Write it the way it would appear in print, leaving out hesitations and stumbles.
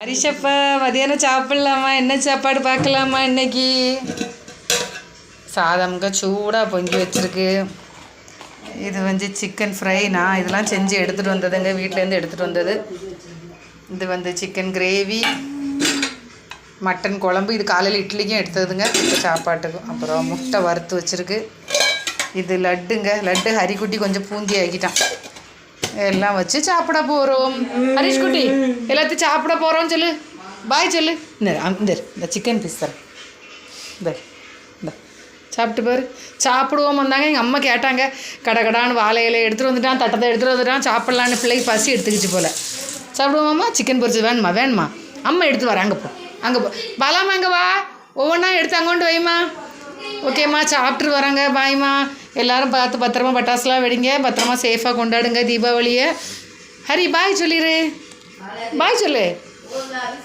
ஹரிஷப்பா மதியானம் சாப்பிட்லாமா? என்ன சாப்பாடு பார்க்கலாமா? இன்னைக்கு சாதம்ங்க சூடாக பொங்கி வச்சுருக்கு. இது சிக்கன் ஃப்ரை. நான் இதெல்லாம் செஞ்சு எடுத்துகிட்டு வந்ததுங்க, வீட்டிலேருந்து எடுத்துகிட்டு வந்தது. இது சிக்கன் கிரேவி, மட்டன் குழம்பு. இது காலையில் இட்லிக்கும் எடுத்ததுங்க, இப்போ சாப்பாட்டுக்கும். அப்புறம் முட்டை வறுத்து வச்சுருக்கு. இது லட்டுங்க. லட்டு ஹரிக்குட்டி கொஞ்சம் பூந்தி ஆக்கிட்டான். எல்லாம் வச்சு சாப்பிட போகிறோம். ஹரிஷ் குட்டி எல்லாத்தையும் சாப்பிட போகிறோம் சொல்லு, பாய் சொல்லு. இந்த சிக்கன் பீஸ் தரேன், இந்த சாப்பிட்டு பாரு. சாப்பிடுவோம் வந்தாங்க. எங்கள் அம்மா கேட்டாங்க, கடான்னு வாழை இலை எடுத்துகிட்டு வந்துட்டான், தட்டத்தை எடுத்துகிட்டு வந்துட்டான். சாப்பிட்லான்னு பிள்ளைக்கு பசி எடுத்துக்கிச்சு போல். சாப்பிடுவோம்மா? சிக்கன் பொரிச்சு வேணுமா? அம்மா எடுத்து வரேன். அங்கே போ பாலாமா, அங்கே வா. ஒவ்வொன்றா எடுத்து அங்கோண்டு வைம்மா. ஓகேம்மா, சாப்பிட்டு வராங்க. பாய்மா. எல்லோரும் பார்த்து பத்திரமா பட்டாசுலாம் வெடிங்க, பத்திரமா சேஃபாக கொண்டாடுங்க தீபாவளியை. ஹரி பாய் சொல்லிடு, பாய் சொல்லு.